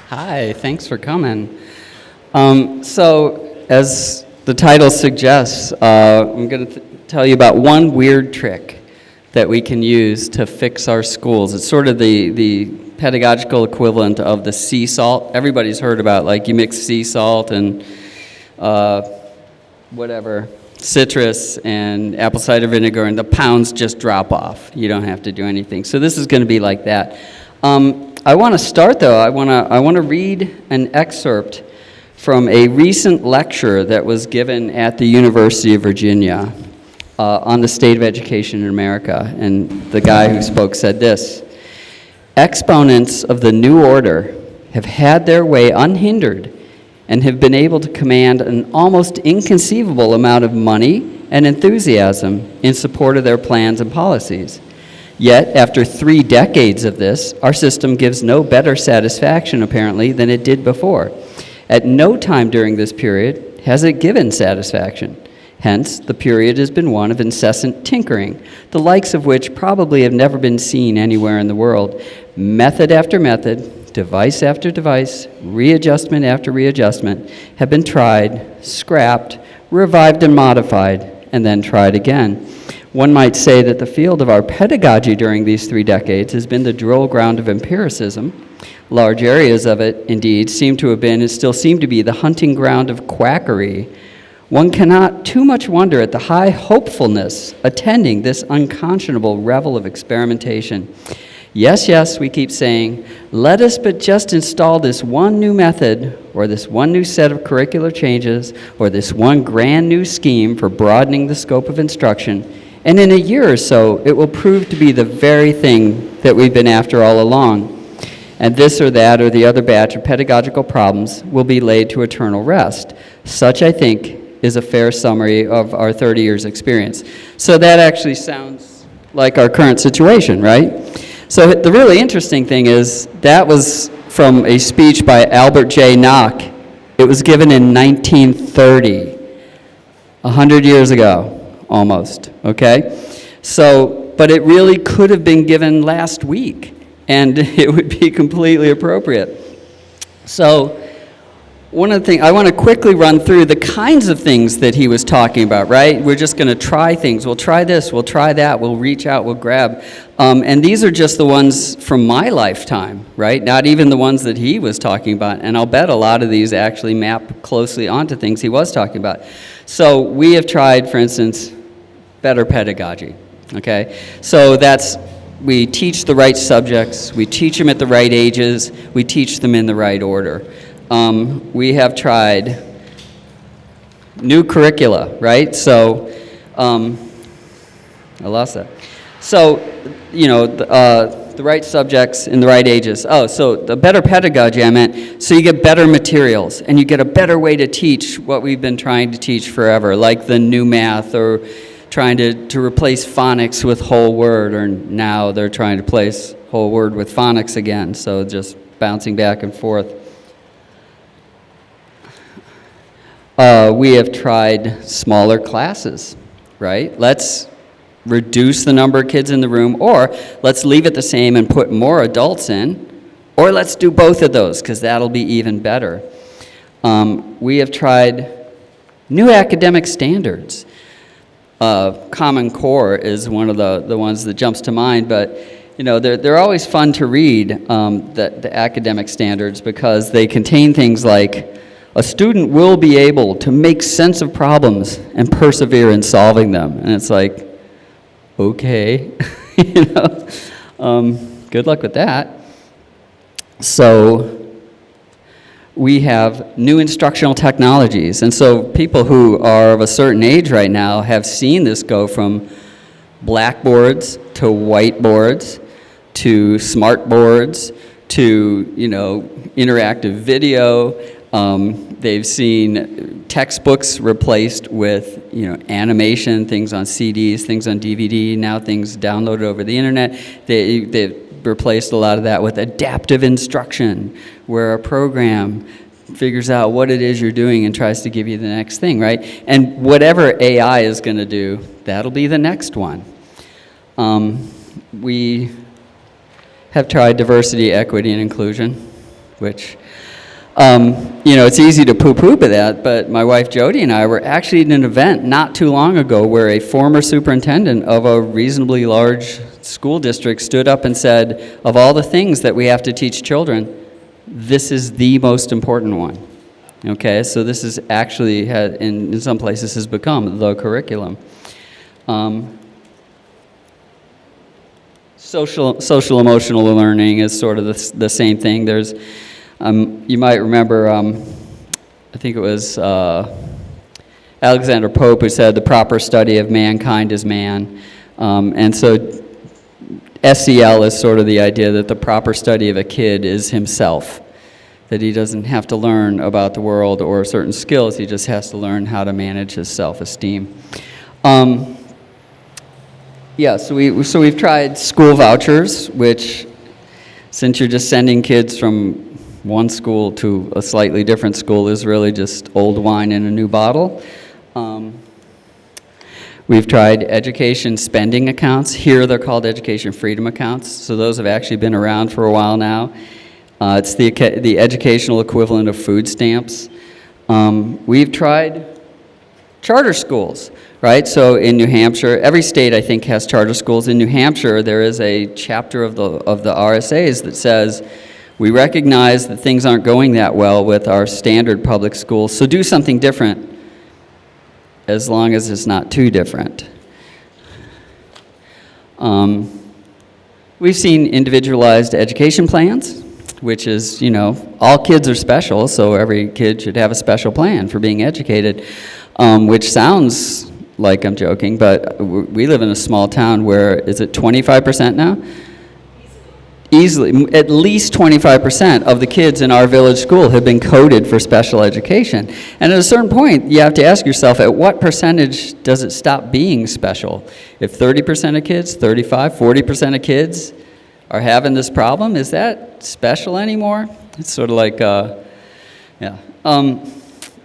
Hi, thanks for coming. So, as the title suggests, I'm going to tell you about one weird trick that we can use to fix our schools. It's sort of the pedagogical equivalent of the sea salt. Everybody's heard about, like, you mix sea salt and citrus and apple cider vinegar, and the pounds just drop off. You don't have to do anything. So this is going to be like that. I want to start, though. I want to read an excerpt from a recent lecture that was given at the University of Virginia on the state of education in America. And the guy who spoke said this: "Exponents of the new order have had their way unhindered and have been able to command an almost inconceivable amount of money and enthusiasm in support of their plans and policies. Yet, after 3 decades of this, our system gives no better satisfaction, apparently, than it did before. At no time during this period has it given satisfaction. Hence, the period has been one of incessant tinkering, the likes of which probably have never been seen anywhere in the world. Method after method, device after device, readjustment after readjustment have been tried, scrapped, revived and modified, and then tried again. One might say that the field of our pedagogy during these 3 decades has been the drill ground of empiricism. Large areas of it, indeed, seem to have been and still seem to be the hunting ground of quackery. One cannot too much wonder at the high hopefulness attending this unconscionable revel of experimentation. Yes, yes, we keep saying, let us but just install this one new method, or this one new set of curricular changes, or this one grand new scheme for broadening the scope of instruction, and in a year or so, it will prove to be the very thing that we've been after all along. And this or that or the other batch of pedagogical problems will be laid to eternal rest." Such, I think, is a fair summary of our 30 years experience. So that actually sounds like our current situation, right? So the really interesting thing is that was from a speech by Albert J. Nock. It was given in 1930, 100 years ago. Almost, okay? So, but it really could have been given last week, and it would be completely appropriate. So, one of the things, I want to quickly run through the kinds of things that he was talking about, right? We're just going to try things. We'll try this, we'll try that, we'll reach out, we'll grab. And these are just the ones from my lifetime, right? Not even the ones that he was talking about. And I'll bet a lot of these actually map closely onto things he was talking about. So we have tried, for instance, better pedagogy, okay? So we teach the right subjects, we teach them at the right ages, we teach them in the right order. We have tried new curricula, right? So, I lost that. So, the right subjects in the right ages. Oh, so the better pedagogy, I meant, so you get better materials, and you get a better way to teach what we've been trying to teach forever, like the new math, or trying to replace phonics with whole word, or now they're trying to replace whole word with phonics again, so just bouncing back and forth. We have tried smaller classes, right? Let's reduce the number of kids in the room, or let's leave it the same and put more adults in, or let's do both of those, because that'll be even better. We have tried new academic standards. Common Core is one of the ones that jumps to mind, but they're always fun to read, the academic standards, because they contain things like, a student will be able to make sense of problems and persevere in solving them. And it's like, okay, good luck with that. So we have new instructional technologies. And so people who are of a certain age right now have seen this go from blackboards to whiteboards to smart boards to, interactive video. They've seen textbooks replaced with, animation, things on CDs, things on DVD, now things downloaded over the internet. They've replaced a lot of that with adaptive instruction, where a program figures out what it is you're doing and tries to give you the next thing, right? And whatever AI is going to do, that'll be the next one. We have tried diversity, equity, and inclusion. which, it's easy to poo-poo that, but my wife Jody and I were actually at an event not too long ago where a former superintendent of a reasonably large school district stood up and said, of all the things that we have to teach children, this is the most important one. Okay, so this is actually, in some places, has become the curriculum. Social emotional learning is sort of the same thing. There's, you might remember, I think it was Alexander Pope who said the proper study of mankind is man. And so SEL is sort of the idea that the proper study of a kid is himself, that he doesn't have to learn about the world or certain skills, he just has to learn how to manage his self-esteem. So we've tried school vouchers, which, since you're just sending kids from one school to a slightly different school, is really just old wine in a new bottle. We've tried education spending accounts. Here they're called education freedom accounts, so those have actually been around for a while now. It's the educational equivalent of food stamps. We've tried charter schools, right? So in New Hampshire, every state I think has charter schools. In New Hampshire, there is a chapter of the RSAs that says, we recognize that things aren't going that well with our standard public schools, so do something different, as long as it's not too different. We've seen individualized education plans, which is, all kids are special, so every kid should have a special plan for being educated, which sounds like I'm joking, but we live in a small town where, is it 25% now? Easily, at least 25% of the kids in our village school have been coded for special education. And at a certain point, you have to ask yourself, at what percentage does it stop being special? If 30% of kids, 35, 40% of kids are having this problem, is that special anymore? It's sort of like,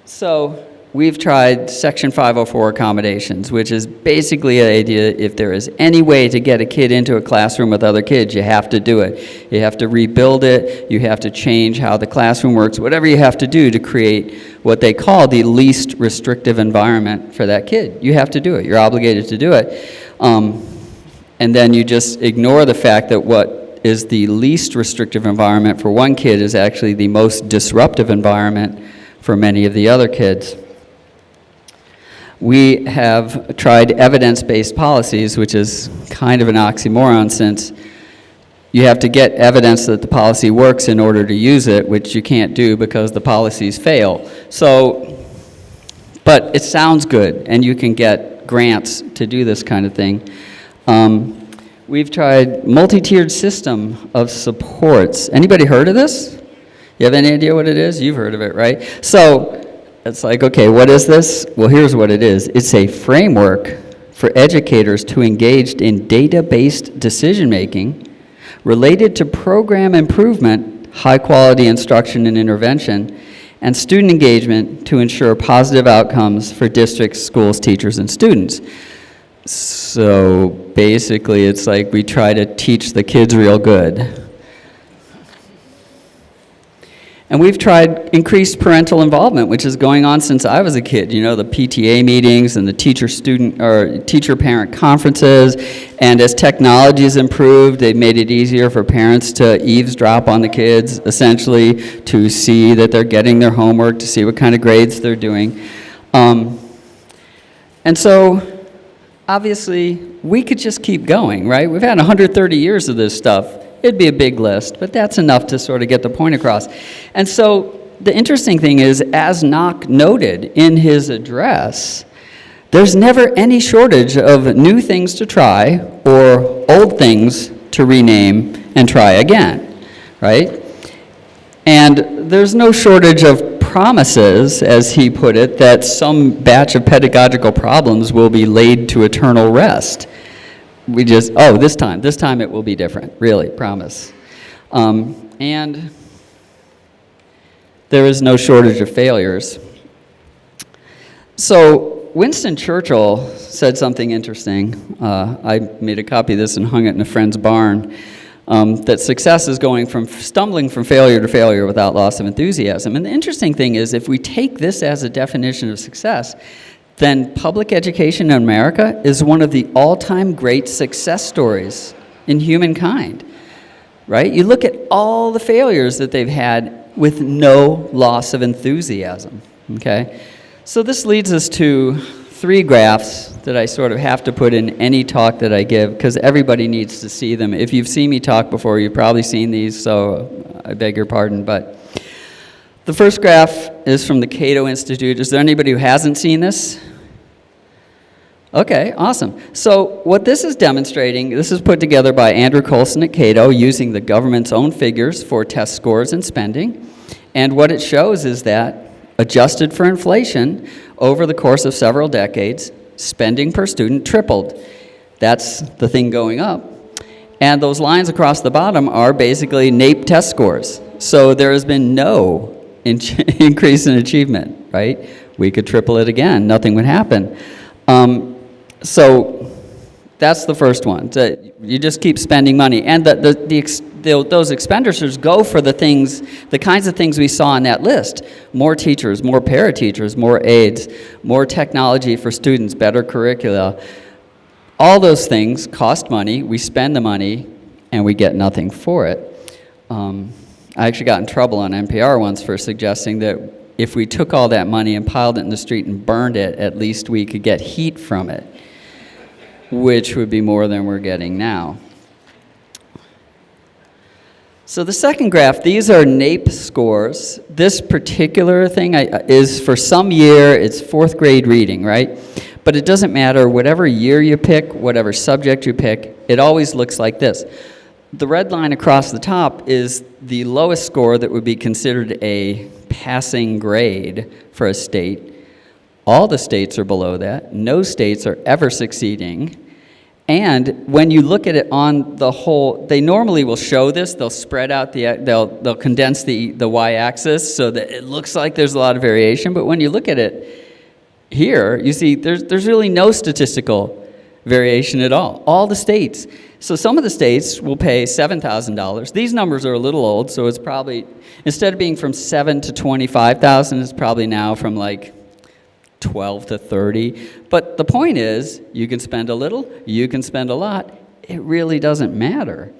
So we've tried Section 504 accommodations, which is basically the idea, if there is any way to get a kid into a classroom with other kids, you have to do it. You have to rebuild it, you have to change how the classroom works, whatever you have to do to create what they call the least restrictive environment for that kid. You have to do it, you're obligated to do it. And then you just ignore the fact that what is the least restrictive environment for one kid is actually the most disruptive environment for many of the other kids. We have tried evidence-based policies, which is kind of an oxymoron, since you have to get evidence that the policy works in order to use it, which you can't do because the policies fail. So, but it sounds good, and you can get grants to do this kind of thing. We've tried multi-tiered system of supports. Anybody heard of this? You have any idea what it is? You've heard of it, right? So it's like, okay, what is this? Well, here's what it is. It's a framework for educators to engage in data-based decision-making related to program improvement, high-quality instruction and intervention, and student engagement to ensure positive outcomes for districts, schools, teachers, and students. So basically, it's like we try to teach the kids real good. And we've tried increased parental involvement, which is going on since I was a kid. The PTA meetings and the teacher-parent conferences. And as technology has improved, they've made it easier for parents to eavesdrop on the kids, essentially to see that they're getting their homework, to see what kind of grades they're doing. And so, obviously, we could just keep going, right? We've had 130 years of this stuff. It'd be a big list, but that's enough to sort of get the point across. And so the interesting thing is, as Knock noted in his address, there's never any shortage of new things to try or old things to rename and try again, right? And there's no shortage of promises, as he put it, that some batch of pedagogical problems will be laid to eternal rest. We just, this time it will be different, really, promise. And there is no shortage of failures. So Winston Churchill said something interesting. I made a copy of this and hung it in a friend's barn. that success is going from stumbling from failure to failure without loss of enthusiasm. And the interesting thing is, if we take this as a definition of success, then public education in America is one of the all-time great success stories in humankind, right? You look at all the failures that they've had with no loss of enthusiasm, okay? So this leads us to 3 graphs that I sort of have to put in any talk that I give, because everybody needs to see them. If you've seen me talk before, you've probably seen these, so I beg your pardon. But the first graph is from the Cato Institute. Is there anybody who hasn't seen this? Okay, awesome. So what this is demonstrating, this is put together by Andrew Coulson at Cato using the government's own figures for test scores and spending. And what it shows is that, adjusted for inflation, over the course of several decades, spending per student tripled. That's the thing going up. And those lines across the bottom are basically NAEP test scores. So there has been no increase in achievement, right? We could triple it again, nothing would happen. So that's the first one. You just keep spending money. And those expenditures go for the kinds of things we saw on that list. More teachers, more para-teachers, more aides, more technology for students, better curricula. All those things cost money, we spend the money, and we get nothing for it. I actually got in trouble on NPR once for suggesting that if we took all that money and piled it in the street and burned it, at least we could get heat from it, which would be more than we're getting now. So the second graph, these are NAEP scores. This particular thing is for some year, it's 4th grade reading, right? But it doesn't matter, whatever year you pick, whatever subject you pick, it always looks like this. The red line across the top is the lowest score that would be considered a passing grade for a state. All the states are below that. No states are ever succeeding. And when you look at it on the whole, they normally will show this. They'll spread out they'll condense the y-axis so that it looks like there's a lot of variation. But when you look at it here, you see there's really no statistical variation at all. All the states. So some of the states will pay $7,000. These numbers are a little old, so it's probably, instead of being from 7 to 25,000, it's probably now from like 12 to 30. But the point is, you can spend a little, you can spend a lot. It really doesn't matter.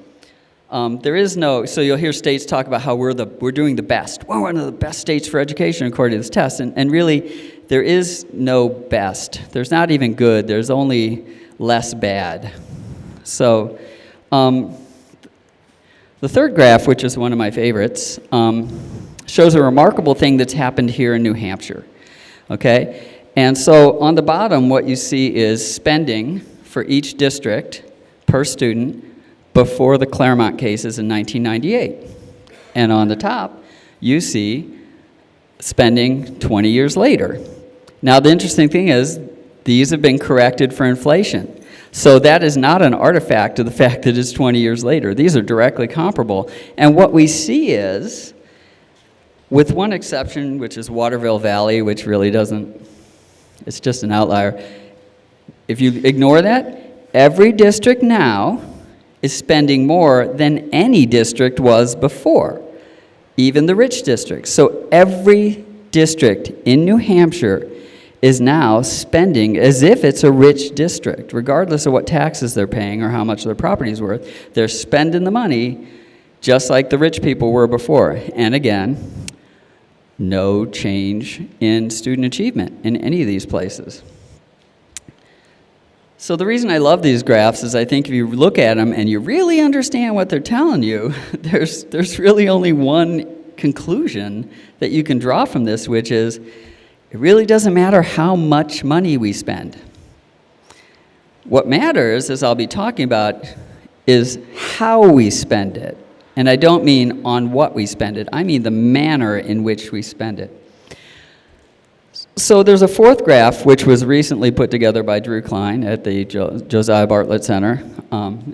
There is no, so you'll hear states talk about how we're doing the best. We're one of the best states for education according to this test. And really, there is no best. There's not even good. There's only less bad. So the third graph, which is one of my favorites, shows a remarkable thing that's happened here in New Hampshire. Okay? And so on the bottom, what you see is spending for each district per student before the Claremont cases in 1998. And on the top, you see spending 20 years later. Now, the interesting thing is, these have been corrected for inflation. So that is not an artifact of the fact that it's 20 years later. These are directly comparable. And what we see is, with one exception, which is Waterville Valley, which really doesn't, it's just an outlier. If you ignore that, every district now is spending more than any district was before, even the rich districts. So every district in New Hampshire is now spending as if it's a rich district, regardless of what taxes they're paying or how much their property is worth. They're spending the money just like the rich people were before. And again, no change in student achievement in any of these places. So the reason I love these graphs is I think if you look at them and you really understand what they're telling you, there's really only one conclusion that you can draw from this, which is it really doesn't matter how much money we spend. What matters, as I'll be talking about, is how we spend it. And I don't mean on what we spend it. I mean the manner in which we spend it. So there's a fourth graph, which was recently put together by Drew Klein at the Josiah Bartlett Center,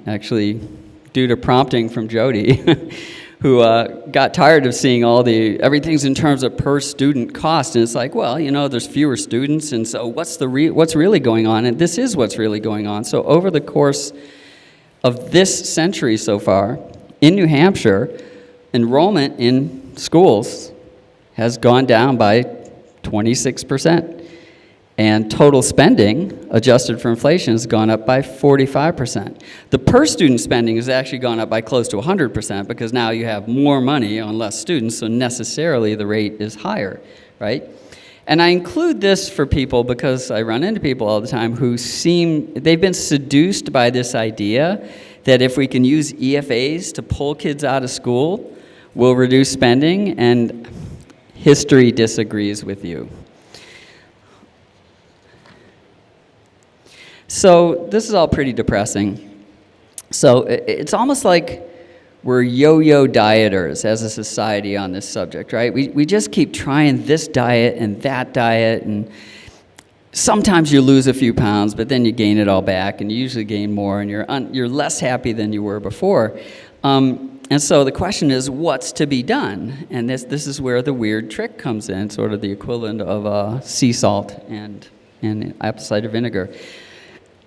actually due to prompting from Jody, who got tired of seeing everything's in terms of per student cost. And it's like, well, there's fewer students, and so what's really going on? And this is what's really going on. So over the course of this century so far, in New Hampshire, enrollment in schools has gone down by 26%. And total spending, adjusted for inflation, has gone up by 45%. The per-student spending has actually gone up by close to 100% because now you have more money on less students, so necessarily the rate is higher, right? And I include this for people because I run into people all the time who they've been seduced by this idea that if we can use EFAs to pull kids out of school, we'll reduce spending, and history disagrees with you. So this is all pretty depressing. So it's almost like we're yo-yo dieters as a society on this subject, right? We just keep trying this diet and that diet, and sometimes you lose a few pounds, but then you gain it all back, and you usually gain more, and you're less happy than you were before. And so the question is, what's to be done? And this is where the weird trick comes in, sort of the equivalent of sea salt and apple cider vinegar.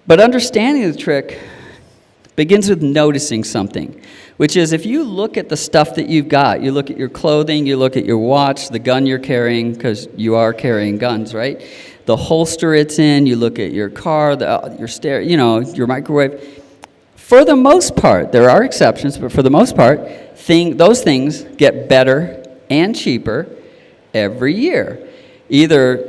But understanding the trick begins with noticing something, which is if you look at the stuff that you've got, you look at your clothing, you look at your watch, the gun you're carrying, because you are carrying guns, right? The holster it's in, you look at your car, your stereo, your microwave. For the most part, there are exceptions, but for the most part, those things get better and cheaper every year. Either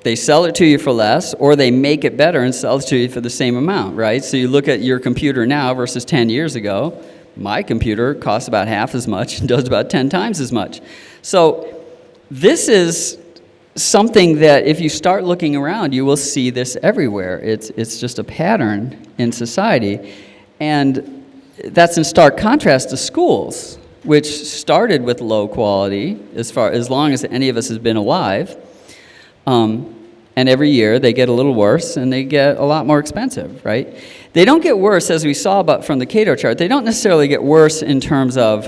they sell it to you for less, or they make it better and sell it to you for the same amount, right? So you look at your computer now versus 10 years ago. My computer costs about half as much and does about 10 times as much. So this is something that if you start looking around, you will see this everywhere. It's just a pattern in society. And that's in stark contrast to schools, which started with low quality as long as any of us has been alive. And every year they get a little worse and they get a lot more expensive, right? They don't get worse, as we saw but from the Cato chart, they don't necessarily get worse in terms of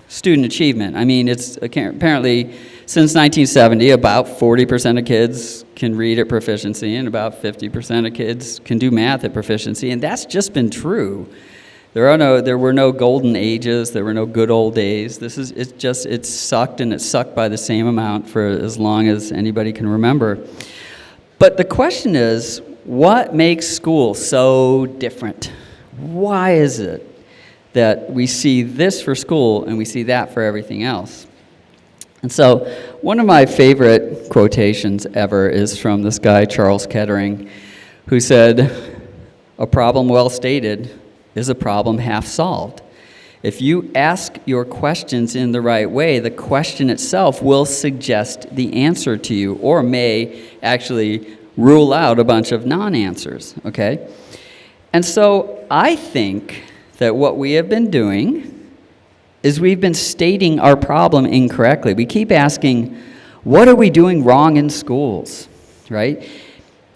student achievement. I mean, it's apparently since 1970, about 40% of kids can read at proficiency and about 50% of kids can do math at proficiency, and that's just been true. There were no golden ages, there were no good old days. It's sucked, and it's sucked by the same amount for as long as anybody can remember. But the question is, what makes school so different? Why is it that we see this for school and we see that for everything else? And so one of my favorite quotations ever is from this guy, Charles Kettering, who said, "A problem well stated is a problem half solved." If you ask your questions in the right way, the question itself will suggest the answer to you, or may actually rule out a bunch of non-answers, okay? And so I think that what we have been doing is we've been stating our problem incorrectly. We keep asking, what are we doing wrong in schools, right?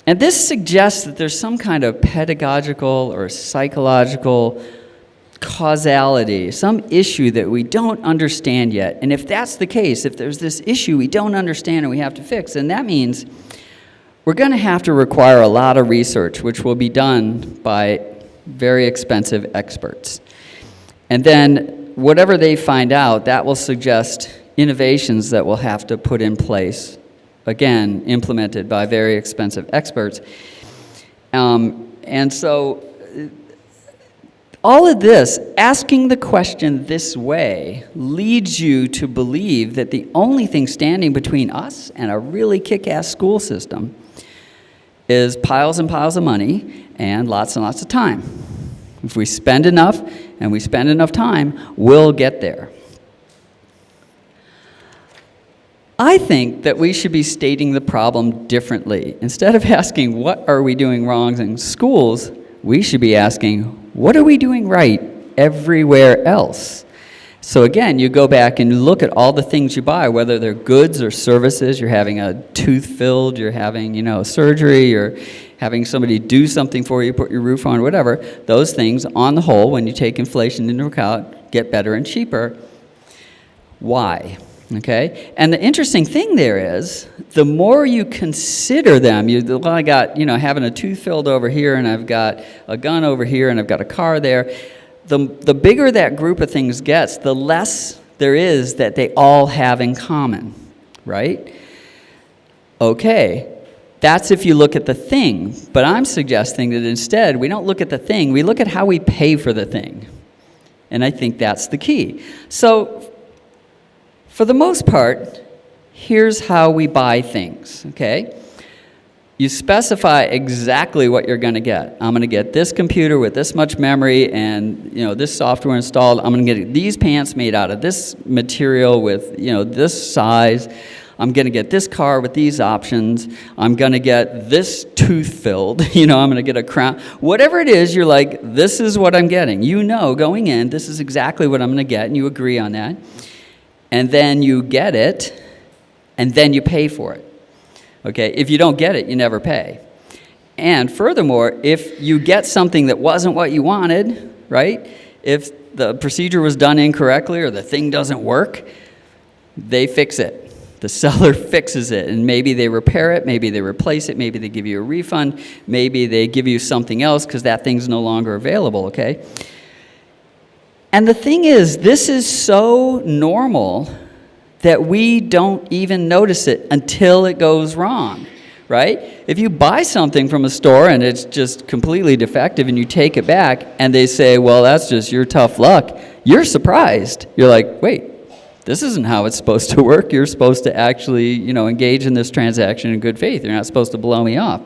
And this suggests that there's some kind of pedagogical or psychological causality, some issue that we don't understand yet. And if that's the case, if there's this issue we don't understand and we have to fix, then that means we're going to have to require a lot of research, which will be done by very expensive experts. And then whatever they find out, that will suggest innovations that we'll have to put in place, again, implemented by very expensive experts. And so all of this, asking the question this way, leads you to believe that the only thing standing between us and a really kick-ass school system is piles and piles of money and lots of time. If we spend enough and we spend enough time, we'll get there. I think that we should be stating the problem differently. Instead of asking, what are we doing wrong in schools, we should be asking, what are we doing right everywhere else? So again, you go back and look at all the things you buy, whether they're goods or services. You're having a tooth filled, you're having, surgery, you're having somebody do something for you, put your roof on, whatever. Those things, on the whole, when you take inflation into account, get better and cheaper. Why? Okay? And the interesting thing there is, the more you consider them, I got, having a tooth filled over here, and I've got a gun over here, and I've got a car there. the bigger that group of things gets, the less there is that they all have in common, right? Okay, that's if you look at the thing, but I'm suggesting that instead we don't look at the thing, we look at how we pay for the thing. And I think that's the key. So, for the most part, here's how we buy things, okay? You specify exactly what you're going to get. I'm going to get this computer with this much memory and, this software installed. I'm going to get these pants made out of this material with, this size. I'm going to get this car with these options. I'm going to get this tooth filled. I'm going to get a crown. Whatever it is, you're like, this is what I'm getting. Going in, this is exactly what I'm going to get, and you agree on that. And then you get it, and then you pay for it. Okay, if you don't get it, you never pay. And furthermore, if you get something that wasn't what you wanted, right? If the procedure was done incorrectly or the thing doesn't work, they fix it. The seller fixes it, and maybe they repair it, maybe they replace it, maybe they give you a refund, maybe they give you something else because that thing's no longer available, okay? And the thing is, this is so normal that we don't even notice it until it goes wrong, right? If you buy something from a store and it's just completely defective and you take it back and they say, well, that's just your tough luck, you're surprised. You're like, wait, this isn't how it's supposed to work. You're supposed to actually, engage in this transaction in good faith. You're not supposed to blow me off.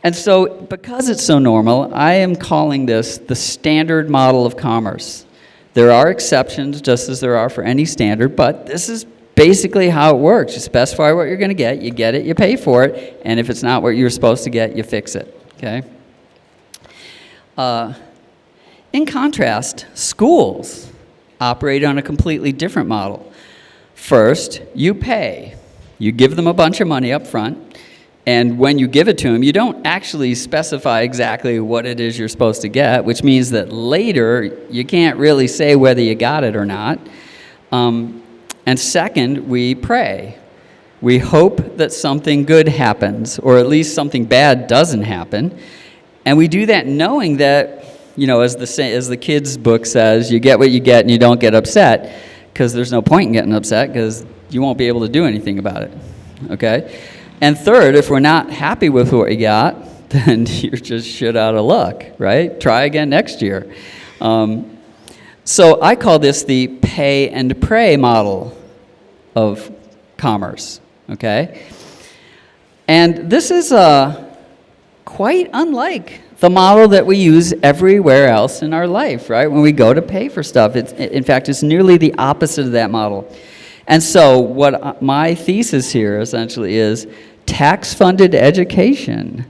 And so, because it's so normal, I am calling this the standard model of commerce. There are exceptions, just as there are for any standard, but this is basically how it works. You specify what you're going to get, you get it, you pay for it, and if it's not what you're supposed to get, you fix it, okay? In contrast, schools operate on a completely different model. First, you pay. You give them a bunch of money up front, and when you give it to them, you don't actually specify exactly what it is you're supposed to get, which means that later you can't really say whether you got it or not. And second, we pray. We hope that something good happens, or at least something bad doesn't happen. And we do that knowing that, as the kids' book says, you get what you get and you don't get upset, because there's no point in getting upset because you won't be able to do anything about it, okay? And third, if we're not happy with what you got, then you're just shit out of luck, right? Try again next year. So I call this the pay and pray model of commerce, okay? And this is quite unlike the model that we use everywhere else in our life, right? When we go to pay for stuff, in fact, it's nearly the opposite of that model. And so what my thesis here essentially is tax-funded education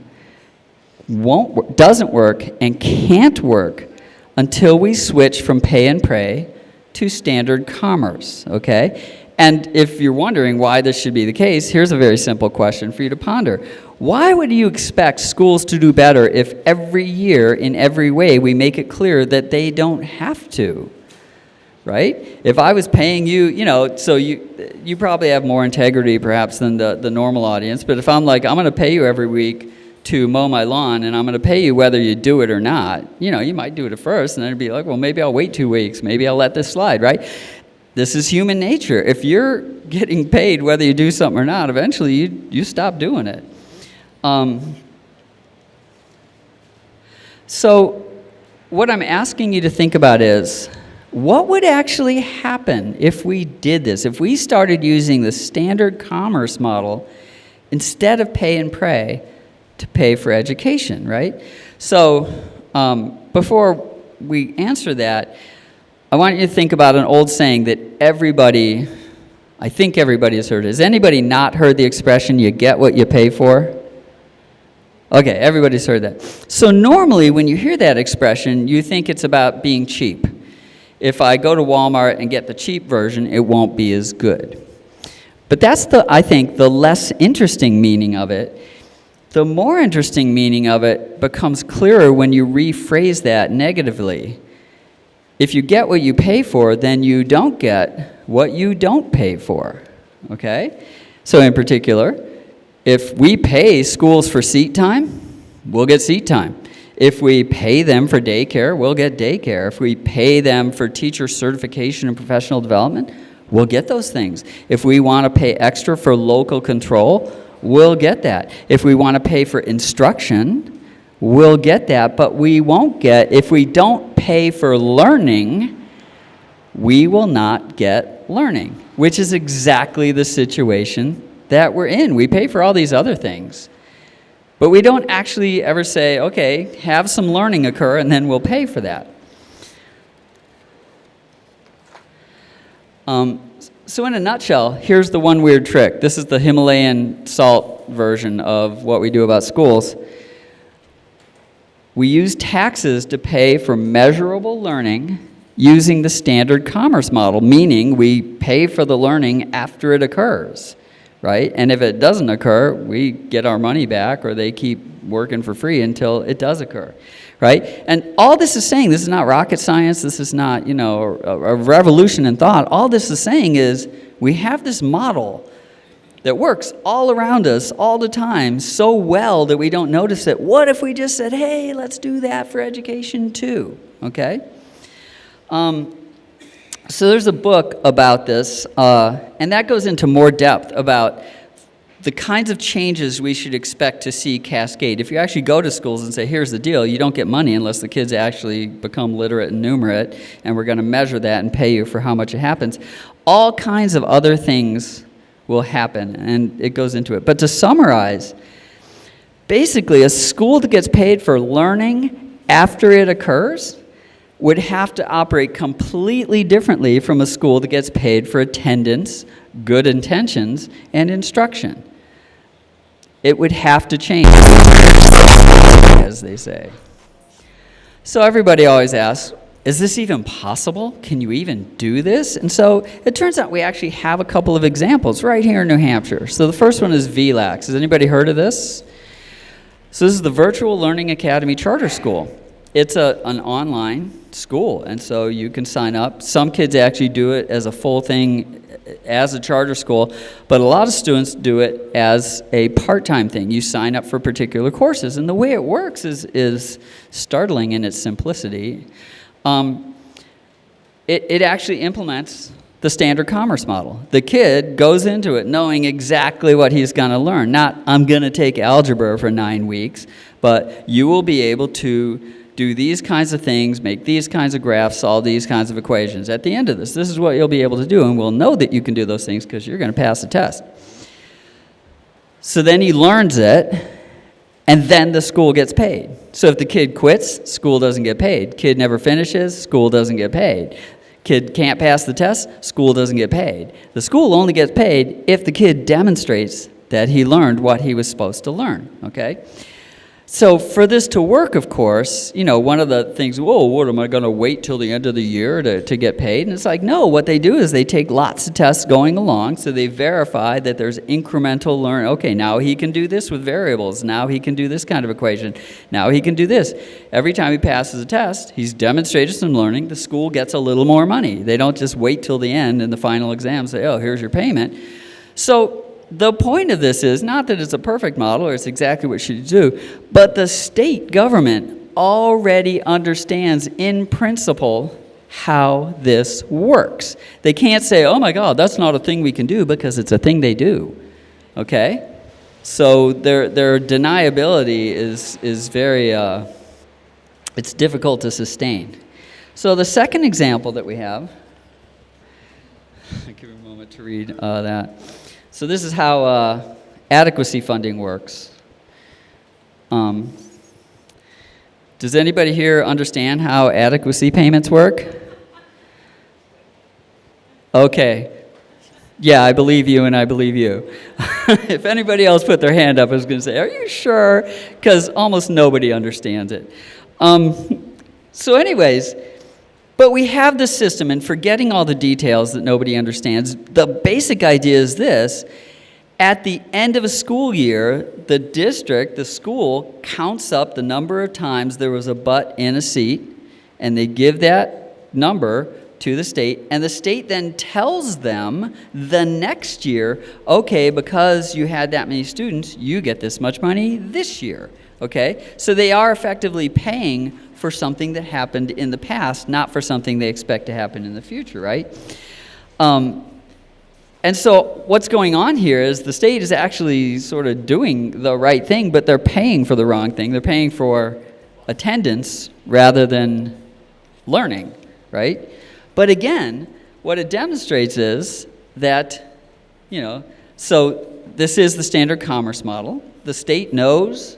doesn't work and can't work until we switch from pay and pray to standard commerce, okay? And if you're wondering why this should be the case, here's a very simple question for you to ponder. Why would you expect schools to do better if every year, in every way, we make it clear that they don't have to? Right? If I was paying you, so you probably have more integrity perhaps than the normal audience, but if I'm like, I'm going to pay you every week to mow my lawn, and I'm going to pay you whether you do it or not, you might do it at first, and then it'd be like, well, maybe I'll wait 2 weeks, maybe I'll let this slide, right? This is human nature. If you're getting paid whether you do something or not, eventually you stop doing it. So what I'm asking you to think about is, what would actually happen if we did this? If we started using the standard commerce model instead of pay and pray to pay for education, right? So before we answer that, I want you to think about an old saying that I think everybody has heard. Has anybody not heard the expression, you get what you pay for? Okay, everybody's heard that. So normally when you hear that expression, you think it's about being cheap. If I go to Walmart and get the cheap version, it won't be as good. But that's I think, the less interesting meaning of it. The more interesting meaning of it becomes clearer when you rephrase that negatively. If you get what you pay for, then you don't get what you don't pay for, okay? So in particular, if we pay schools for seat time, we'll get seat time. If we pay them for daycare, we'll get daycare. If we pay them for teacher certification and professional development, we'll get those things. If we want to pay extra for local control, we'll get that. If we want to pay for instruction, we'll get that. But we won't get, if we don't pay for learning, we will not get learning, which is exactly the situation that we're in. We pay for all these other things, but we don't actually ever say, okay, have some learning occur and then we'll pay for that. So in a nutshell, here's the one weird trick. This is the Himalayan salt version of what we do about schools. We use taxes to pay for measurable learning using the standard commerce model, meaning we pay for the learning after it occurs, right? And if it doesn't occur, we get our money back, or they keep working for free until it does occur, right? And all this is saying, this is not rocket science, this is not, a revolution in thought. All this is saying is we have this model that works all around us all the time so well that we don't notice it. What if we just said, hey, let's do that for education too, okay? So there's a book about this, and that goes into more depth about the kinds of changes we should expect to see cascade. If you actually go to schools and say, here's the deal, you don't get money unless the kids actually become literate and numerate, and we're going to measure that and pay you for how much it happens. All kinds of other things will happen, and it goes into it. But to summarize, basically a school that gets paid for learning after it occurs would have to operate completely differently from a school that gets paid for attendance, good intentions, and instruction. It would have to change, as they say. So everybody always asks, is this even possible? Can you even do this? And so it turns out we actually have a couple of examples right here in New Hampshire. So the first one is VLAX. Has anybody heard of this? So this is the Virtual Learning Academy Charter School. It's an online school, and so you can sign up. Some kids actually do it as a full thing as a charter school, but a lot of students do it as a part-time thing. You sign up for particular courses, and the way it works is startling in its simplicity. It actually implements the standard commerce model. The kid goes into it knowing exactly what he's going to learn. Not, I'm going to take algebra for 9 weeks, but you will be able to do these kinds of things, make these kinds of graphs, solve these kinds of equations. At the end of this is what you'll be able to do, and we'll know that you can do those things because you're going to pass the test. So then he learns it, and then the school gets paid. So if the kid quits, school doesn't get paid. Kid never finishes, school doesn't get paid. Kid can't pass the test, school doesn't get paid. The school only gets paid if the kid demonstrates that he learned what he was supposed to learn, okay? So for this to work, of course, one of the things, what am I going to wait till the end of the year to get paid? And it's like, no, what they do is they take lots of tests going along, so they verify that there's incremental learning. Okay, now he can do this with variables. Now he can do this kind of equation. Now he can do this. Every time he passes a test, he's demonstrated some learning. The school gets a little more money. They don't just wait till the end in the final exam and say, oh, here's your payment. So the point of this is not that it's a perfect model or it's exactly what you should do, but the state government already understands in principle how this works. They can't say, oh my God, that's not a thing we can do, because it's a thing they do, okay? So their deniability is very, it's difficult to sustain. So the second example that we have, I'll give you a moment to read that. So this is how adequacy funding works. Does anybody here understand how adequacy payments work? Okay. Yeah, I believe you and I believe you. If anybody else put their hand up, I was going to say, are you sure? Because almost nobody understands it. So anyways, but we have this system, and forgetting all the details that nobody understands, the basic idea is this. At the end of a school year, the district, the school, counts up the number of times there was a butt in a seat, and they give that number to the state, and the state then tells them the next year, okay, because you had that many students, you get this much money this year. okay? So they are effectively paying for something that happened in the past, not for something they expect to happen in the future, right? And so what's going on here is the state is actually sort of doing the right thing, but they're paying for the wrong thing. They're paying for attendance rather than learning, right? But again, what it demonstrates is that, so this is the standard commerce model. The state knows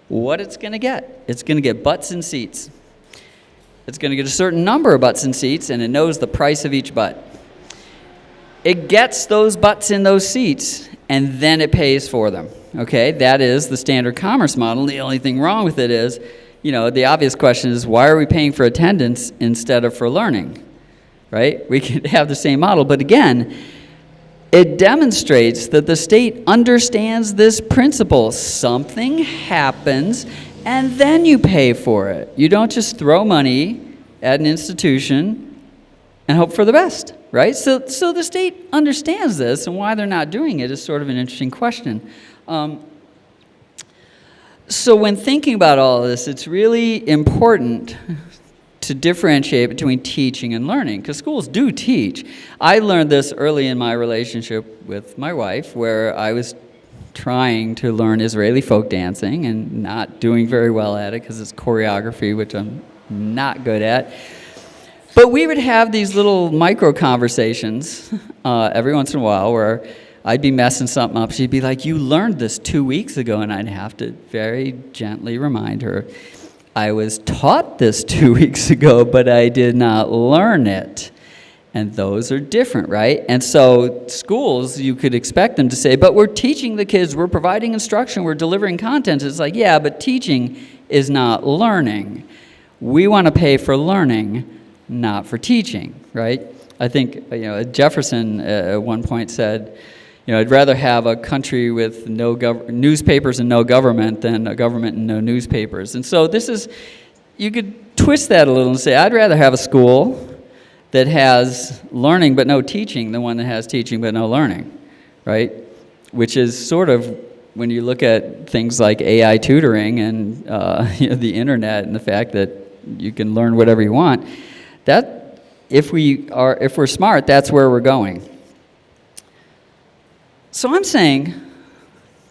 what it's going to get. It's going to get butts and seats. It's going to get a certain number of butts and seats, and it knows the price of each butt. It gets those butts in those seats, and then it pays for them, okay? That is the standard commerce model. The only thing wrong with it is, the obvious question is, why are we paying for attendance instead of for learning, right? We could have the same model, but again, it demonstrates that the state understands this principle. Something happens, and then you pay for it. You don't just throw money at an institution and hope for the best, right? So the state understands this, and why they're not doing it is sort of an interesting question. So when thinking about all of this, it's really important to differentiate between teaching and learning, because schools do teach. I learned this early in my relationship with my wife, where I was trying to learn Israeli folk dancing and not doing very well at it because it's choreography, which I'm not good at. But we would have these little micro conversations every once in a while where I'd be messing something up. She'd be like, "You learned this 2 weeks ago," and I'd have to very gently remind her, "I was taught this 2 weeks ago, but I did not learn it." And those are different, right? And so schools, you could expect them to say, "But we're teaching the kids, we're providing instruction, we're delivering content." It's like, yeah, but teaching is not learning. We want to pay for learning, not for teaching, right? I think Jefferson at one point said, I'd rather have a country with no newspapers and no government than a government and no newspapers. And so you could twist that a little and say, I'd rather have a school that has learning but no teaching than one that has teaching but no learning, right? Which is sort of, when you look at things like AI tutoring and the internet and the fact that you can learn whatever you want, that if we're smart, that's where we're going. So I'm saying,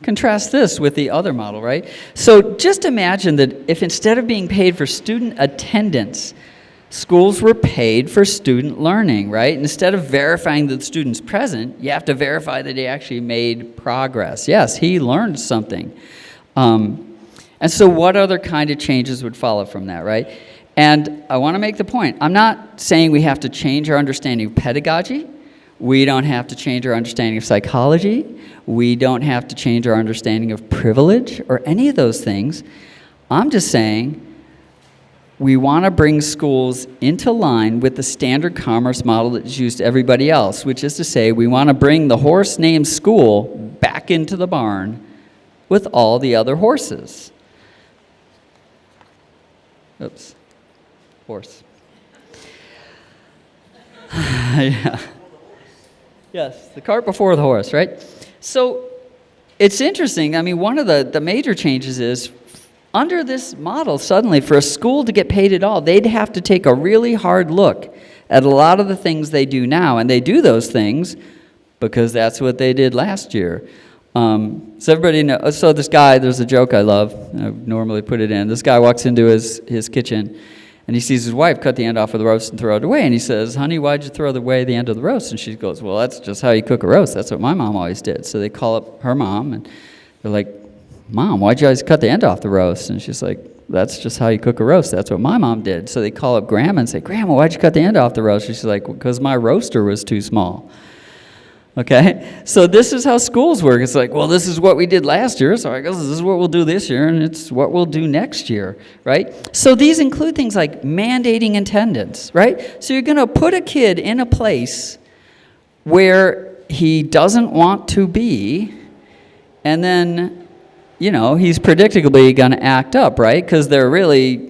contrast this with the other model, right? So just imagine that if instead of being paid for student attendance, schools were paid for student learning, right? Instead of verifying that the student's present, you have to verify that he actually made progress. Yes, he learned something. And so what other kind of changes would follow from that, right? And I want to make the point, I'm not saying we have to change our understanding of pedagogy. We don't have to change our understanding of psychology. We don't have to change our understanding of privilege or any of those things. I'm just saying we want to bring schools into line with the standard commerce model that's used to everybody else, which is to say we want to bring the horse named school back into the barn with all the other horses. Oops. Horse. Yeah. Yes, the cart before the horse, right? So it's interesting. I mean, one of the major changes is under this model, suddenly for a school to get paid at all, they'd have to take a really hard look at a lot of the things they do now. And they do those things because that's what they did last year. So everybody knows. So this guy, there's a joke I love. I normally put it in. This guy walks into his kitchen, and he sees his wife cut the end off of the roast and throw it away. And he says, "Honey, why'd you throw away the end of the roast?" And she goes, "Well, that's just how you cook a roast. That's what my mom always did." So they call up her mom, and they're like, "Mom, why'd you guys cut the end off the roast?" And she's like, "That's just how you cook a roast. That's what my mom did." So they call up Grandma and say, "Grandma, why'd you cut the end off the roast?" And she's like, "Because my roaster was too small." Okay? So this is how schools work. It's like, well, this is what we did last year, so I guess this is what we'll do this year, and it's what we'll do next year, right? So these include things like mandating attendance, right? So you're going to put a kid in a place where he doesn't want to be, and then, he's predictably going to act up, right? Because they're really,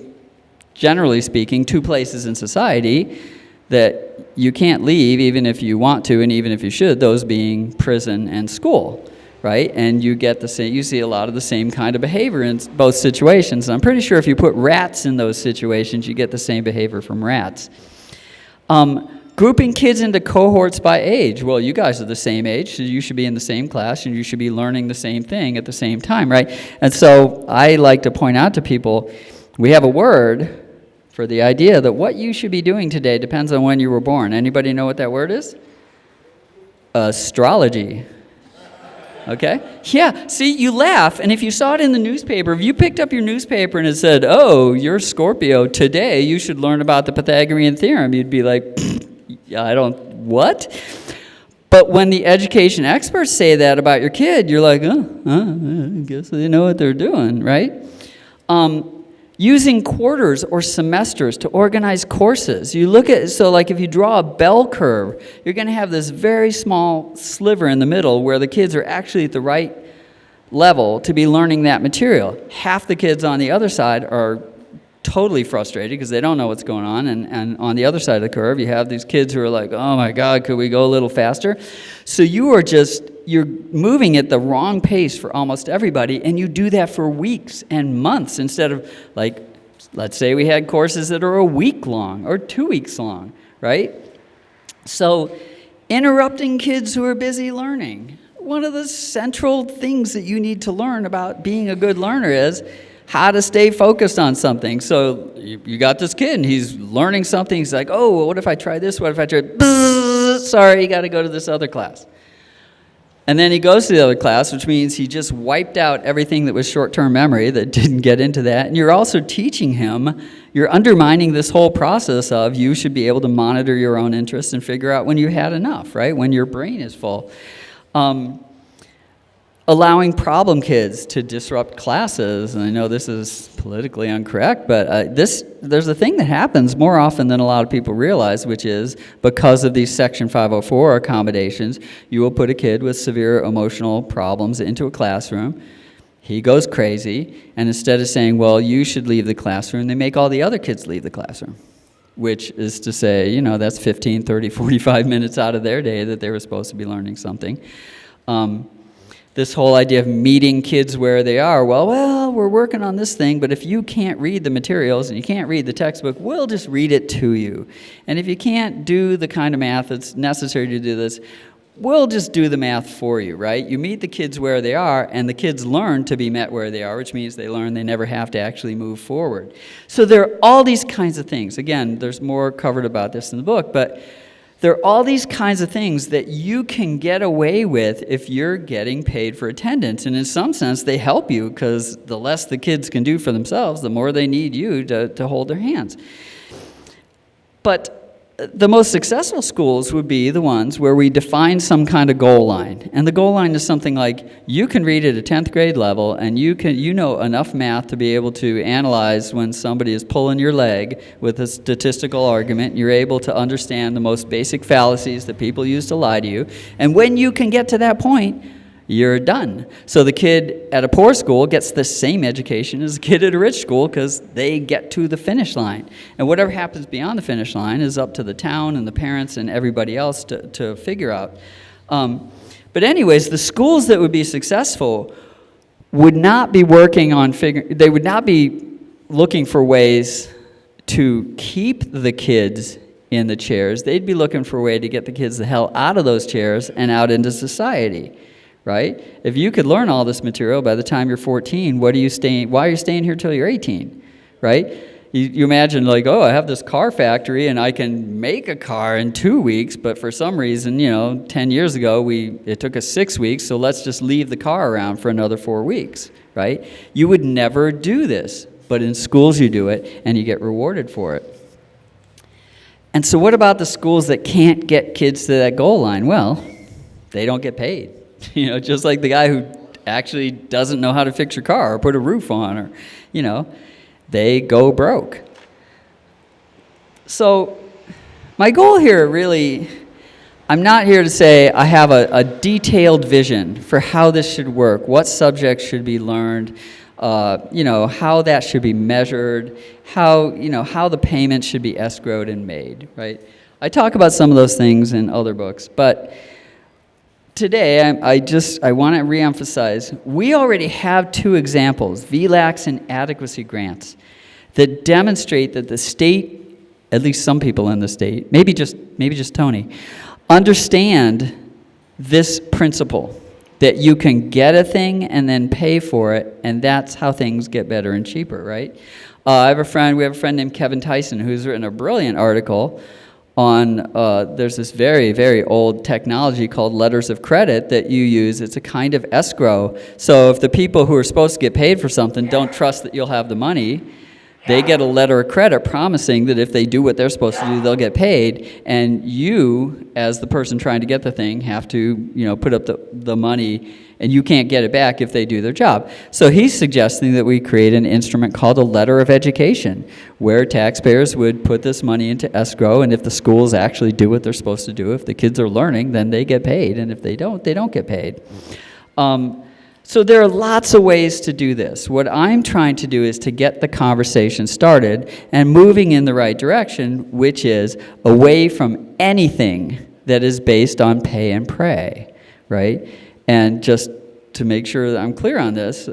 generally speaking, two places in society that you can't leave even if you want to and even if you should, those being prison and school, right? And you get the same, you see a lot of the same kind of behavior in both situations. And I'm pretty sure if you put rats in those situations, you get the same behavior from rats. Grouping kids into cohorts by age. Well, you guys are the same age, so you should be in the same class, and you should be learning the same thing at the same time, right? And so I like to point out to people, we have a word for the idea that what you should be doing today depends on when you were born. Anybody know what that word is? Astrology. Okay? Yeah, see, you laugh, and if you saw it in the newspaper, if you picked up your newspaper and it said, oh, you're Scorpio, today you should learn about the Pythagorean theorem, you'd be like, what? But when the education experts say that about your kid, you're like, I guess they know what they're doing, right? Using quarters or semesters to organize courses. You look at, so like if you draw a bell curve, you're going to have this very small sliver in the middle where the kids are actually at the right level to be learning that material. Half the kids on the other side are totally frustrated because they don't know what's going on, and on the other side of the curve, you have these kids who are like, oh my God, could we go a little faster? So you're moving at the wrong pace for almost everybody, and you do that for weeks and months instead of, like, let's say we had courses that are a week long or 2 weeks long, right? So interrupting kids who are busy learning. One of the central things that you need to learn about being a good learner is how to stay focused on something. So you got this kid, and he's learning something. He's like, oh, well, what if I try this? What if I try... Sorry, you got to go to this other class. And then he goes to the other class, which means he just wiped out everything that was short-term memory that didn't get into that. And you're also teaching him, you're undermining this whole process of you should be able to monitor your own interests and figure out when you had enough, right? When your brain is full. Allowing problem kids to disrupt classes, and I know this is politically incorrect, but there's a thing that happens more often than a lot of people realize, which is because of these Section 504 accommodations, you will put a kid with severe emotional problems into a classroom. He goes crazy, and instead of saying, well, you should leave the classroom, they make all the other kids leave the classroom, which is to say, that's 15, 30, 45 minutes out of their day that they were supposed to be learning something. This whole idea of meeting kids where they are. Well, we're working on this thing, but if you can't read the materials and you can't read the textbook, we'll just read it to you. And if you can't do the kind of math that's necessary to do this, we'll just do the math for you, right? You meet the kids where they are, and the kids learn to be met where they are, which means they learn they never have to actually move forward. So there are all these kinds of things. Again, there's more covered about this in the book, but there are all these kinds of things that you can get away with if you're getting paid for attendance. And in some sense, they help you because the less the kids can do for themselves, the more they need you to hold their hands. But the most successful schools would be the ones where we define some kind of goal line. And the goal line is something like you can read at a 10th grade level, and you know enough math to be able to analyze when somebody is pulling your leg with a statistical argument. You're able to understand the most basic fallacies that people use to lie to you. And when you can get to that point, you're done. So the kid at a poor school gets the same education as the kid at a rich school because they get to the finish line. And whatever happens beyond the finish line is up to the town and the parents and everybody else to figure out. But anyways, the schools that would be successful would not be working on they would not be looking for ways to keep the kids in the chairs. They'd be looking for a way to get the kids the hell out of those chairs and out into society. Right? If you could learn all this material by the time you're 14, why are you staying here till you're 18? Right? You imagine like, oh, I have this car factory and I can make a car in 2 weeks, but for some reason, 10 years ago, it took us 6 weeks, so let's just leave the car around for another 4 weeks, right? You would never do this, but in schools you do it and you get rewarded for it. And so what about the schools that can't get kids to that goal line? Well, they don't get paid. Just like the guy who actually doesn't know how to fix your car or put a roof on, or, they go broke. So my goal here really, I'm not here to say I have a detailed vision for how this should work, what subjects should be learned, how that should be measured, how the payment should be escrowed and made, right? I talk about some of those things in other books, but today, I want to reemphasize, we already have two examples, VLAX and adequacy grants, that demonstrate that the state, at least some people in the state, maybe just Tony, understand this principle, that you can get a thing and then pay for it, and that's how things get better and cheaper, right? We have a friend named Kevin Tyson who's written a brilliant article on, there's this very, very old technology called letters of credit that you use. It's a kind of escrow. So if the people who are supposed to get paid for something don't trust that you'll have the money, they get a letter of credit promising that if they do what they're supposed to do, they'll get paid, and you, as the person trying to get the thing, have to, put up the money, and you can't get it back if they do their job. So he's suggesting that we create an instrument called a letter of education, where taxpayers would put this money into escrow, and if the schools actually do what they're supposed to do, if the kids are learning, then they get paid, and if they don't get paid. So there are lots of ways to do this. What I'm trying to do is to get the conversation started and moving in the right direction, which is away from anything that is based on pay and pray, right? And just to make sure that I'm clear on this,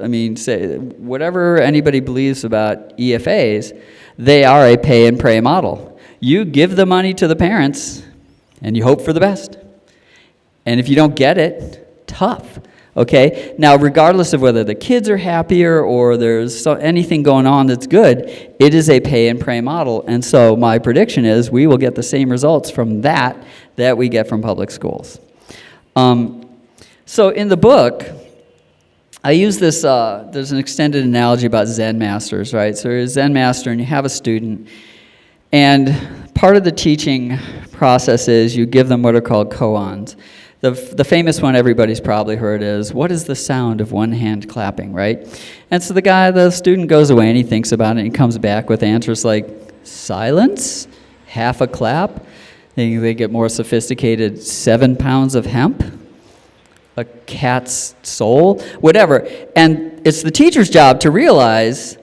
say whatever anybody believes about EFAs, they are a pay and pray model. You give the money to the parents and you hope for the best. And if you don't get it, tough. Okay, now regardless of whether the kids are happier or there's anything going on that's good, it is a pay and pray model. And so my prediction is we will get the same results from that we get from public schools. So in the book, I use this, there's an extended analogy about Zen masters, right? So you're a Zen master and you have a student, and part of the teaching process is you give them what are called koans. The famous one everybody's probably heard is, what is the sound of one hand clapping, right? And so the student goes away and he thinks about it and he comes back with answers like silence, half a clap, they get more sophisticated, 7 pounds of hemp, a cat's soul, whatever. And it's the teacher's job to realize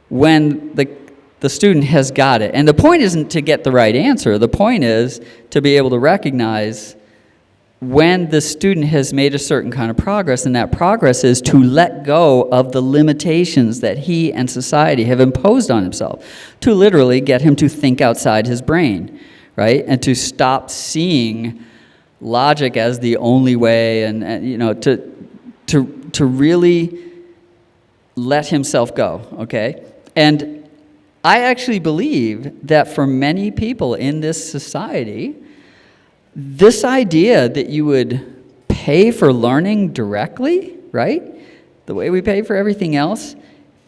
when the student has got it. And the point isn't to get the right answer. The point is to be able to recognize when the student has made a certain kind of progress, and that progress is to let go of the limitations that he and society have imposed on himself, to literally get him to think outside his brain, right? And to stop seeing logic as the only way, and to really let himself go, okay? And I actually believe that for many people in this society, this idea that you would pay for learning directly, right? The way we pay for everything else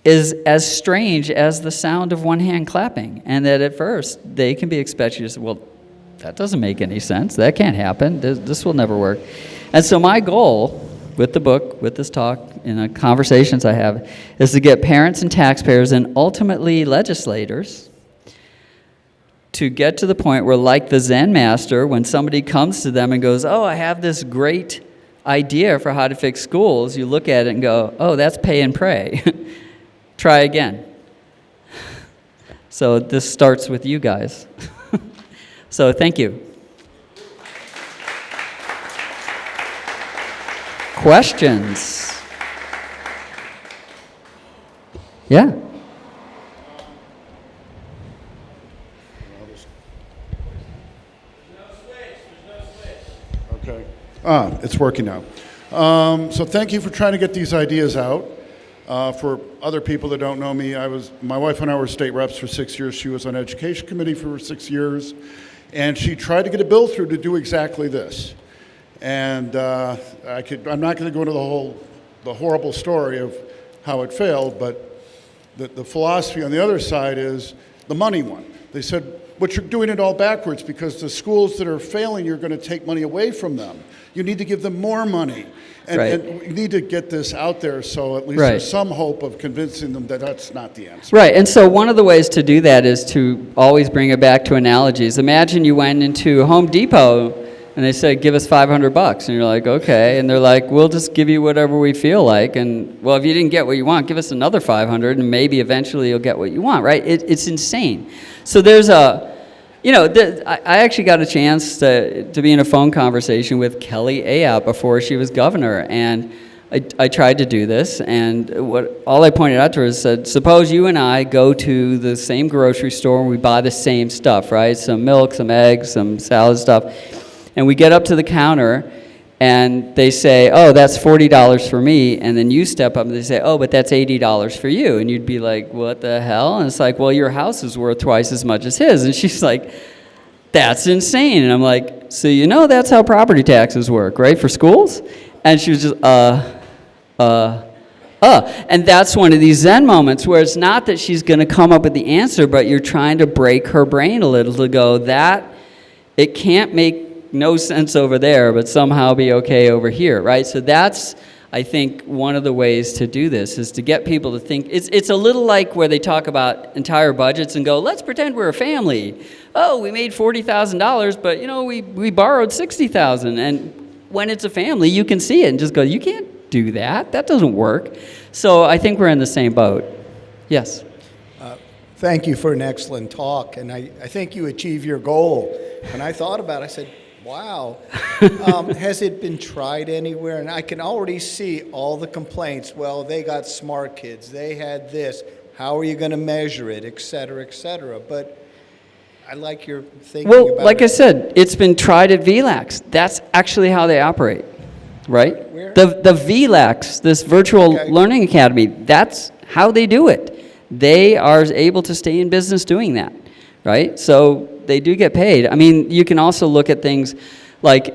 is as strange as the sound of one hand clapping. And that at first they can be expected to say, well, that doesn't make any sense. That can't happen. This will never work. And so my goal with the book, with this talk, in the conversations I have, is to get parents and taxpayers and ultimately legislators to get to the point where, like the Zen master, when somebody comes to them and goes, oh, I have this great idea for how to fix schools, you look at it and go, oh, that's pay and pray. Try again. So this starts with you guys. So thank you. Questions? Yeah. Okay. It's working now. So thank you for trying to get these ideas out. For other people that don't know me, my wife and I were state reps for 6 years. She was on education committee for 6 years, and she tried to get a bill through to do exactly this. And I'm not going to go into the horrible story of how it failed, but the philosophy on the other side is the money one. They said, but you're doing it all backwards because the schools that are failing, you're going to take money away from them. You need to give them more money. And we need to get this out there so at least there's some hope of convincing them that that's not the answer. Right, and so one of the ways to do that is to always bring it back to analogies. Imagine you went into Home Depot and they said, give us $500. And you're like, okay. And they're like, we'll just give you whatever we feel like. And, well, if you didn't get what you want, give us another $500 and maybe eventually you'll get what you want, right? It's insane. So there's I actually got a chance to be in a phone conversation with Kelly Ayotte before she was governor, and I tried to do this, and all I pointed out to her is said, suppose you and I go to the same grocery store and we buy the same stuff, right? Some milk, some eggs, some salad stuff, and we get up to the counter, and they say, oh, that's $40 for me, and then you step up and they say, oh, but that's $80 for you, and you'd be like, what the hell? And it's like, well, your house is worth twice as much as his, and she's like, that's insane, and I'm like, so that's how property taxes work, right, for schools? And she was just, and that's one of these Zen moments where it's not that she's going to come up with the answer, but you're trying to break her brain a little to go, that it can't make no sense over there, but somehow be okay over here, right? So that's, I think, one of the ways to do this is to get people to think. It's a little like where they talk about entire budgets and go, let's pretend we're a family. Oh, we made $40,000, but we borrowed $60,000. And when it's a family, you can see it and just go, you can't do that. That doesn't work. So I think we're in the same boat. Yes. Thank you for an excellent talk, and I think you achieved your goal. When I thought about it, I said, wow. Has it been tried anywhere? And I can already see all the complaints. Well, they got smart kids. They had this. How are you going to measure it, et cetera, et cetera? But I like your thinking about it. Well, like I said, it's been tried at VLAX. That's actually how they operate, right? Where? The VLAX, this virtual learning academy, that's how they do it. They are able to stay in business doing that, right? So they do get paid. I mean, you can also look at things like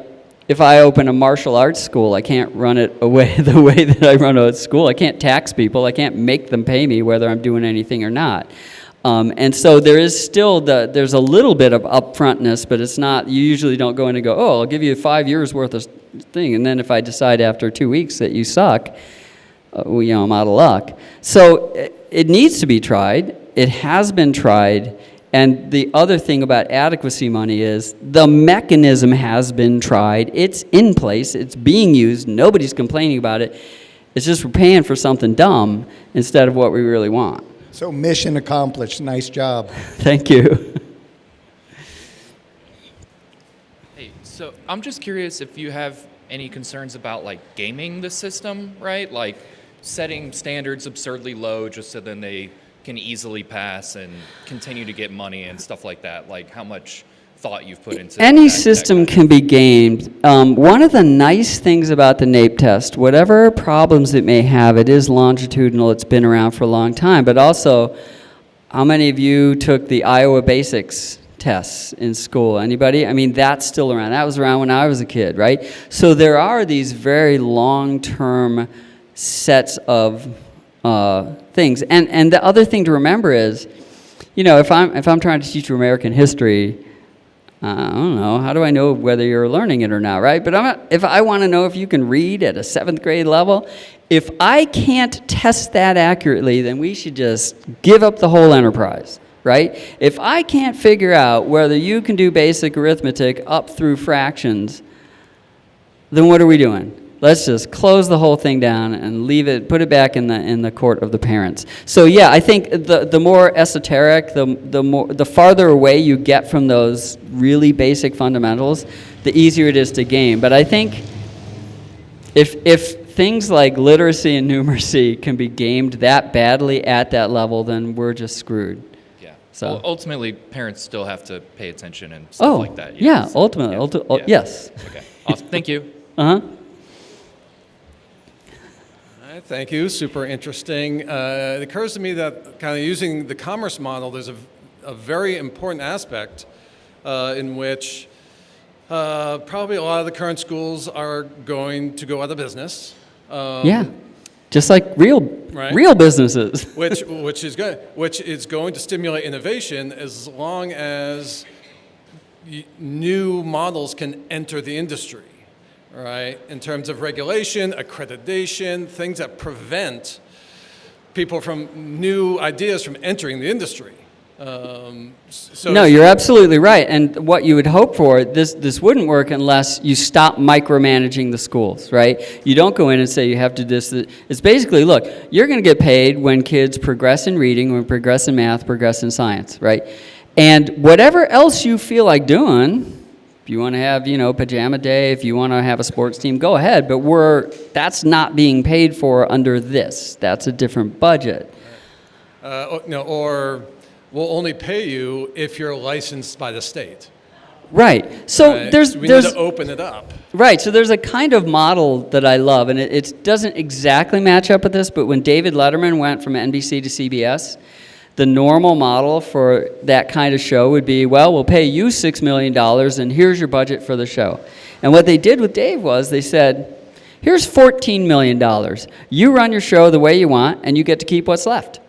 if I open a martial arts school, I can't run it away the way that I run a school. I can't tax people. I can't make them pay me whether I'm doing anything or not. And so there is still there's a little bit of upfrontness, but it's not, you usually don't go in and go, oh, I'll give you 5 years worth of thing. And then if I decide after 2 weeks that you suck, I'm out of luck. So it needs to be tried. It has been tried. And the other thing about adequacy money is the mechanism has been tried. It's in place. It's being used. Nobody's complaining about it. It's just we're paying for something dumb instead of what we really want. So mission accomplished. Nice job. Thank you. Hey, so I'm just curious if you have any concerns about gaming the system, right? Like setting standards absurdly low just so then they can easily pass and continue to get money and stuff like that. Like how much thought you've put into any system can be gamed. One of the nice things about the NAEP test, whatever problems it may have, it is longitudinal, it's been around for a long time, but also, how many of you took the Iowa Basics tests in school? Anybody? I mean, that's still around. That was around when I was a kid, right? So there are these very long-term sets of things. And the other thing to remember is, if I'm trying to teach you American history, I don't know, how do I know whether you're learning it or not, right? But if I want to know if you can read at a 7th grade level, if I can't test that accurately, then we should just give up the whole enterprise, right? If I can't figure out whether you can do basic arithmetic up through fractions, then what are we doing? Let's just close the whole thing down and leave it, put it back in the court of the parents. So yeah, I think the more esoteric, the farther away you get from those really basic fundamentals, the easier it is to game. But I think if things like literacy and numeracy can be gamed that badly at that level, then we're just screwed. Yeah. So well, ultimately, parents still have to pay attention and stuff like that. Yeah, So, ultimately, yeah. yes. Okay. Awesome. Thank you. Uh-huh. Thank you. Super interesting. It occurs to me that kind of using the commerce model, there's a very important aspect in which probably a lot of the current schools are going to go out of business. Yeah, just like real businesses. which is going to stimulate innovation as long as new models can enter the industry. Right, in terms of regulation, accreditation, things that prevent people from new ideas from entering the industry. No, you're absolutely right. And what you would hope for, this wouldn't work unless you stop micromanaging the schools, right? You don't go in and say you have to do this. It's basically, look, you're going to get paid when kids progress in reading, when progress in math, progress in science, right? And whatever else you feel like doing, if you want to have, pajama day, if you want to have a sports team, go ahead. But that's not being paid for under this. That's a different budget. Or we'll only pay you if you're licensed by the state. Right. So Right? there's We need to open it up. Right. So there's a kind of model that I love, and it doesn't exactly match up with this, but when David Letterman went from NBC to CBS, the normal model for that kind of show would be, well, we'll pay you $6 million, and here's your budget for the show. And what they did with Dave was they said, here's $14 million. You run your show the way you want, and you get to keep what's left.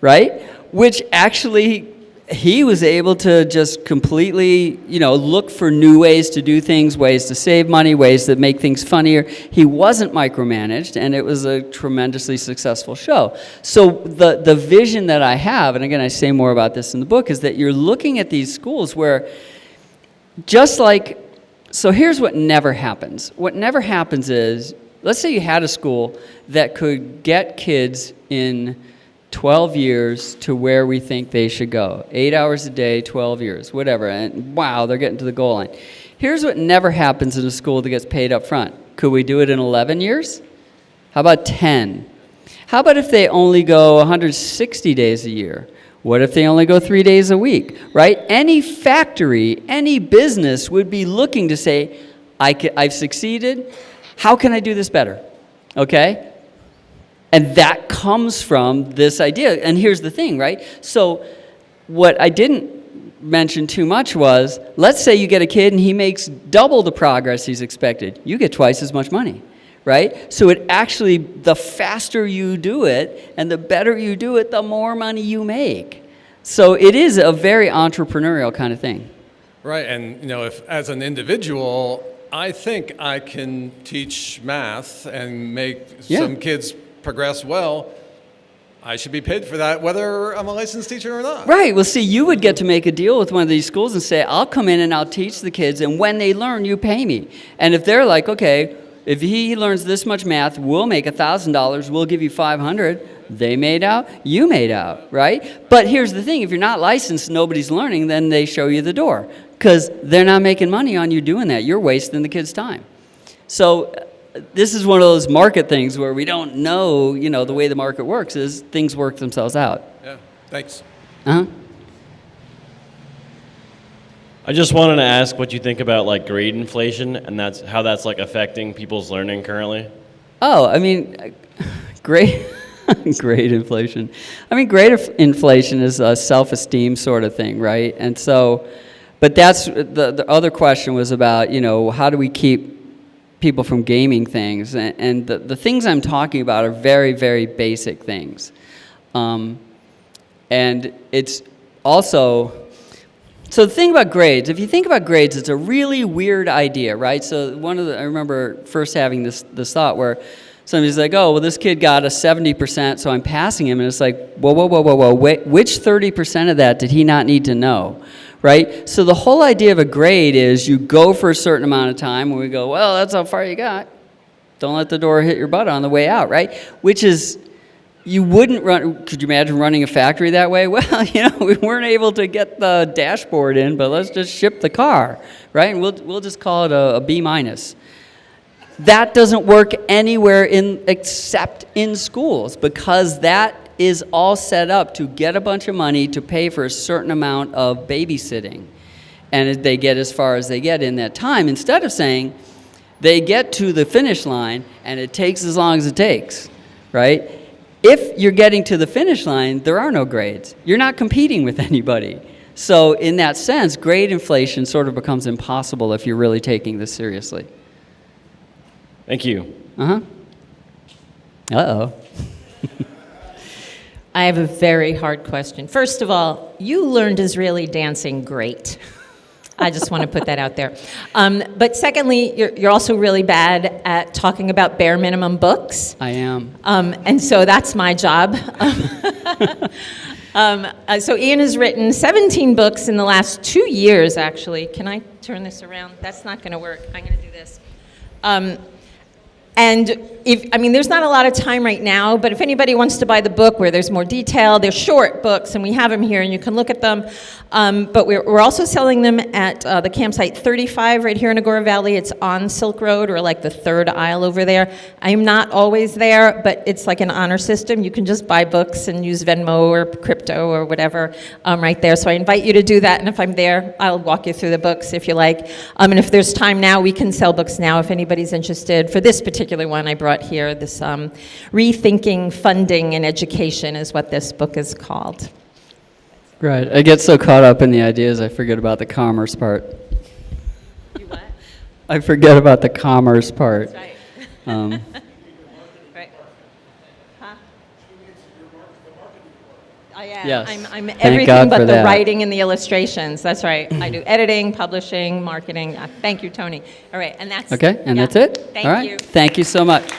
Right? Which actually, he was able to just completely, look for new ways to do things, ways to save money, ways that make things funnier. He wasn't micromanaged, and it was a tremendously successful show. So the vision that I have, and again, I say more about this in the book, is that you're looking at these schools where so here's what never happens. What never happens is, let's say you had a school that could get kids in 12 years to where we think they should go. 8 hours a day, 12 years, whatever. And wow, they're getting to the goal line. Here's what never happens in a school that gets paid up front. Could we do it in 11 years? How about 10? How about if they only go 160 days a year? What if they only go 3 days a week, right? Any factory, any business would be looking to say, I've succeeded. How can I do this better? Okay? And that comes from this idea. And here's the thing, right? So what I didn't mention too much was, let's say you get a kid and he makes double the progress he's expected. You get twice as much money, right? So it actually, the faster you do it and the better you do it, the more money you make. So it is a very entrepreneurial kind of thing. Right, and if as an individual, I think I can teach math and make some kids progress well, I should be paid for that, whether I'm a licensed teacher or not. Right. Well, see, you would get to make a deal with one of these schools and say, I'll come in and I'll teach the kids, and when they learn, you pay me. And if they're like, okay, if he learns this much math, we'll make $1,000, we'll give you $500. They made out, you made out, right? But here's the thing, if you're not licensed, nobody's learning, then they show you the door, because they're not making money on you doing that. You're wasting the kid's time. So this is one of those market things where we don't know, the way the market works is things work themselves out. Yeah, thanks. Uh-huh. I just wanted to ask what you think about grade inflation and how that's affecting people's learning currently. Oh, I mean, grade inflation. I mean, grade inflation is a self-esteem sort of thing, right? And so, but that's the other question was about, how do we keep people from gaming things, and the things I'm talking about are very, very basic things. And it's also, so the thing about grades, if you think about grades, it's a really weird idea, right? So I remember first having this thought where somebody's like, oh, well, this kid got a 70%, so I'm passing him, and it's like, whoa, wait, which 30% of that did he not need to know? Right? So the whole idea of a grade is you go for a certain amount of time, and we go, well, that's how far you got. Don't let the door hit your butt on the way out, right? Which is, you wouldn't run, could you imagine running a factory that way? Well, we weren't able to get the dashboard in, but let's just ship the car, right? And we'll just call it a B-. That doesn't work anywhere except in schools, because that is all set up to get a bunch of money to pay for a certain amount of babysitting. And they get as far as they get in that time, instead of saying they get to the finish line and it takes as long as it takes, right? If you're getting to the finish line, there are no grades. You're not competing with anybody. So in that sense, grade inflation sort of becomes impossible if you're really taking this seriously. Thank you. Uh-huh. Uh-oh. I have a very hard question. First of all, you learned Israeli dancing great. I just want to put that out there. But secondly, you're also really bad at talking about bare minimum books. I am. And so that's my job. So Ian has written 17 books in the last 2 years, actually. Can I turn this around? That's not going to work. I'm going to do this. And there's not a lot of time right now, but if anybody wants to buy the book where there's more detail, they're short books, and we have them here, and you can look at them. But we're also selling them at the campsite 35 right here in Agora Valley. It's on Silk Road, or like the third aisle over there. I'm not always there, but it's like an honor system. You can just buy books and use Venmo or crypto or whatever right there. So I invite you to do that, and if I'm there, I'll walk you through the books if you like. And if there's time now, we can sell books now if anybody's interested. For this particular one I brought here, this Rethinking Funding and Education is what this book is called. Right. I get so caught up in the ideas, I forget about the commerce part. You what? I forget about the commerce part. That's right. Right. Huh? Oh, yeah. Yes. I'm Thank everything God but for the that. writing and the illustrations. That's right. I do editing, publishing, marketing. Thank you, Tony. All right, and that's Okay, and yeah. that's it? Thank All right. you. Thank you so much.